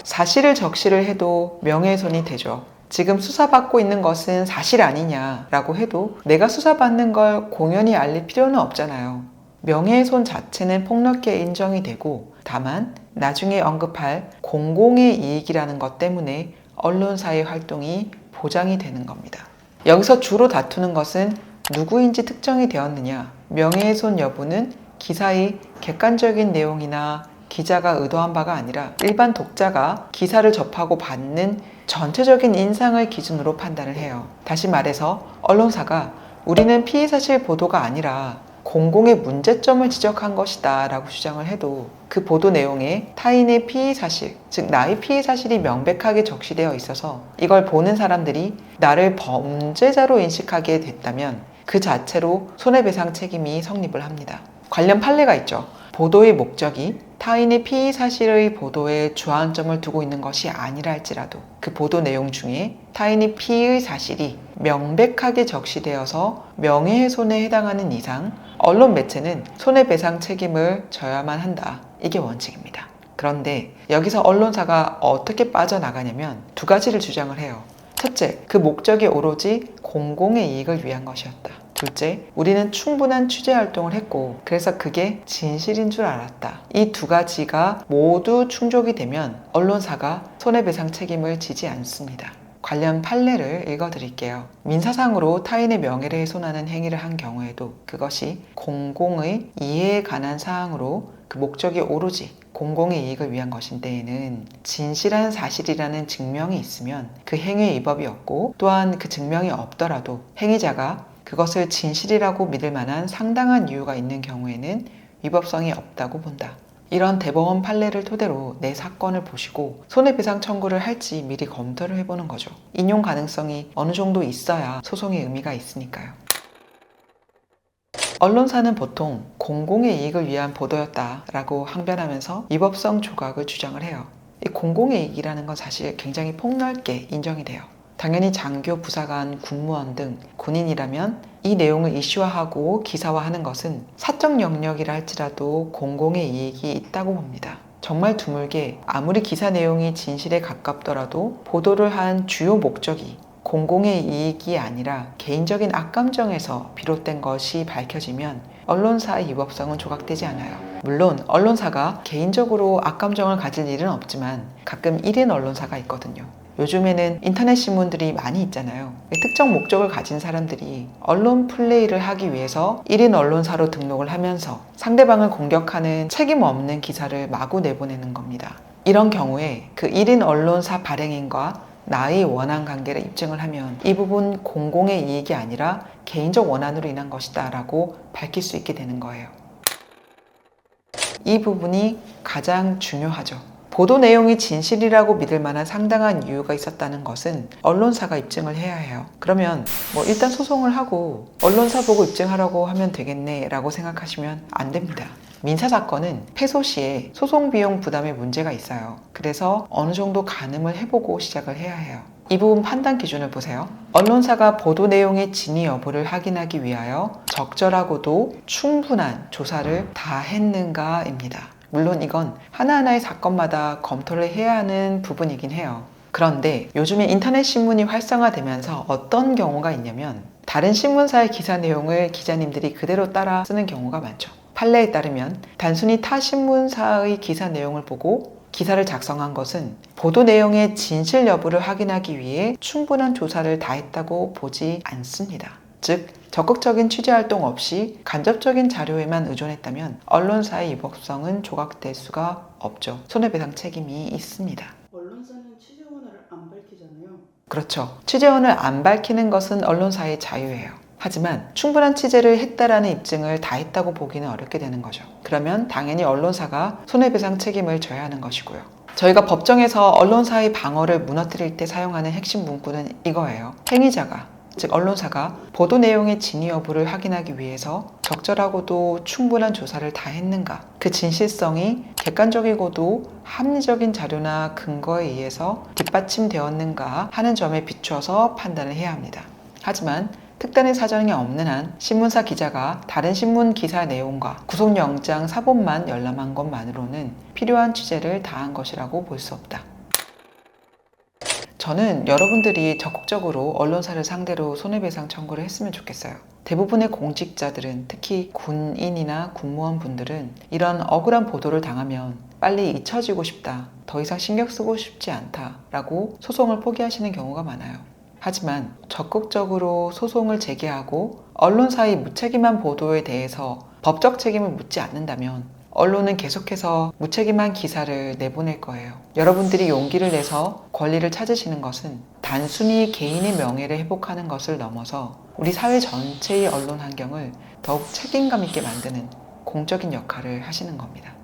사실을 적시를 해도 명예훼손이 되죠. 지금 수사받고 있는 것은 사실 아니냐라고 해도 내가 수사받는 걸 공연히 알릴 필요는 없잖아요. 명예훼손 자체는 폭넓게 인정이 되고 다만 나중에 언급할 공공의 이익이라는 것 때문에 언론사의 활동이 보장이 되는 겁니다. 여기서 주로 다투는 것은 누구인지 특정이 되었느냐, 명예훼손 여부는 기사의 객관적인 내용이나 기자가 의도한 바가 아니라 일반 독자가 기사를 접하고 받는 전체적인 인상을 기준으로 판단을 해요. 다시 말해서 언론사가 우리는 피의사실 보도가 아니라 공공의 문제점을 지적한 것이다 라고 주장을 해도 그 보도 내용에 타인의 피의사실, 즉 나의 피의사실이 명백하게 적시되어 있어서 이걸 보는 사람들이 나를 범죄자로 인식하게 됐다면 그 자체로 손해배상 책임이 성립을 합니다. 관련 판례가 있죠. 보도의 목적이 타인의 피의사실의 보도에 주안점을 두고 있는 것이 아니라 할지라도 그 보도 내용 중에 타인의 피의사실이 명백하게 적시되어서 명예훼손에 해당하는 이상 언론 매체는 손해배상 책임을 져야만 한다. 이게 원칙입니다. 그런데 여기서 언론사가 어떻게 빠져나가냐면 두 가지를 주장을 해요. 첫째, 그 목적이 오로지 공공의 이익을 위한 것이었다. 둘째, 우리는 충분한 취재 활동을 했고 그래서 그게 진실인 줄 알았다. 이 두 가지가 모두 충족이 되면 언론사가 손해배상 책임을 지지 않습니다. 관련 판례를 읽어드릴게요. 민사상으로 타인의 명예를 훼손하는 행위를 한 경우에도 그것이 공공의 이해에 관한 사항으로 그 목적이 오로지 공공의 이익을 위한 것인데에는 진실한 사실이라는 증명이 있으면 그 행위의 위법이 없고 또한 그 증명이 없더라도 행위자가 그것을 진실이라고 믿을 만한 상당한 이유가 있는 경우에는 위법성이 없다고 본다. 이런 대법원 판례를 토대로 내 사건을 보시고 손해배상 청구를 할지 미리 검토를 해보는 거죠. 인용 가능성이 어느 정도 있어야 소송의 의미가 있으니까요. 언론사는 보통 공공의 이익을 위한 보도였다라고 항변하면서 위법성 조각을 주장을 해요. 이 공공의 이익이라는 건 사실 굉장히 폭넓게 인정이 돼요. 당연히 장교, 부사관, 군무원 등 군인이라면 이 내용을 이슈화하고 기사화하는 것은 사적 영역이라 할지라도 공공의 이익이 있다고 봅니다. 정말 드물게 아무리 기사 내용이 진실에 가깝더라도 보도를 한 주요 목적이 공공의 이익이 아니라 개인적인 악감정에서 비롯된 것이 밝혀지면 언론사의 위법성은 조각되지 않아요. 물론 언론사가 개인적으로 악감정을 가질 일은 없지만 가끔 1인 언론사가 있거든요. 요즘에는 인터넷 신문들이 많이 있잖아요. 특정 목적을 가진 사람들이 언론 플레이를 하기 위해서 1인 언론사로 등록을 하면서 상대방을 공격하는 책임 없는 기사를 마구 내보내는 겁니다. 이런 경우에 그 1인 언론사 발행인과 나의 원한 관계를 입증을 하면 이 부분 공공의 이익이 아니라 개인적 원한으로 인한 것이다 라고 밝힐 수 있게 되는 거예요. 이 부분이 가장 중요하죠. 보도 내용이 진실이라고 믿을 만한 상당한 이유가 있었다는 것은 언론사가 입증을 해야 해요. 그러면 일단 소송을 하고 언론사 보고 입증하라고 하면 되겠네 라고 생각하시면 안 됩니다. 민사사건은 패소 시에 소송 비용 부담에 문제가 있어요. 그래서 어느 정도 가늠을 해보고 시작을 해야 해요. 이 부분 판단 기준을 보세요. 언론사가 보도 내용의 진위 여부를 확인하기 위하여 적절하고도 충분한 조사를 다 했는가입니다. 물론 이건 하나하나의 사건마다 검토를 해야 하는 부분이긴 해요. 그런데 요즘에 인터넷 신문이 활성화되면서 어떤 경우가 있냐면 다른 신문사의 기사 내용을 기자님들이 그대로 따라 쓰는 경우가 많죠. 판례에 따르면 단순히 타 신문사의 기사 내용을 보고 기사를 작성한 것은 보도 내용의 진실 여부를 확인하기 위해 충분한 조사를 다 했다고 보지 않습니다. 즉 적극적인 취재활동 없이 간접적인 자료에만 의존했다면 언론사의 위법성은 조각될 수가 없죠. 손해배상 책임이 있습니다. 언론사는 취재원을 안 밝히잖아요. 그렇죠. 취재원을 안 밝히는 것은 언론사의 자유예요. 하지만 충분한 취재를 했다라는 입증을 다 했다고 보기는 어렵게 되는 거죠. 그러면 당연히 언론사가 손해배상 책임을 져야 하는 것이고요. 저희가 법정에서 언론사의 방어를 무너뜨릴 때 사용하는 핵심 문구는 이거예요. 행위자가, 즉 언론사가 보도 내용의 진위 여부를 확인하기 위해서 적절하고도 충분한 조사를 다 했는가, 그 진실성이 객관적이고도 합리적인 자료나 근거에 의해서 뒷받침되었는가 하는 점에 비추어서 판단을 해야 합니다. 하지만 특단의 사정이 없는 한 신문사 기자가 다른 신문 기사 내용과 구속영장 사본만 열람한 것만으로는 필요한 취재를 다한 것이라고 볼 수 없다. 저는 여러분들이 적극적으로 언론사를 상대로 손해배상 청구를 했으면 좋겠어요. 대부분의 공직자들은, 특히 군인이나 군무원 분들은 이런 억울한 보도를 당하면 빨리 잊혀지고 싶다, 더 이상 신경 쓰고 싶지 않다 라고 소송을 포기하시는 경우가 많아요. 하지만 적극적으로 소송을 제기하고 언론사의 무책임한 보도에 대해서 법적 책임을 묻지 않는다면 언론은 계속해서 무책임한 기사를 내보낼 거예요. 여러분들이 용기를 내서 권리를 찾으시는 것은 단순히 개인의 명예를 회복하는 것을 넘어서 우리 사회 전체의 언론 환경을 더욱 책임감 있게 만드는 공적인 역할을 하시는 겁니다.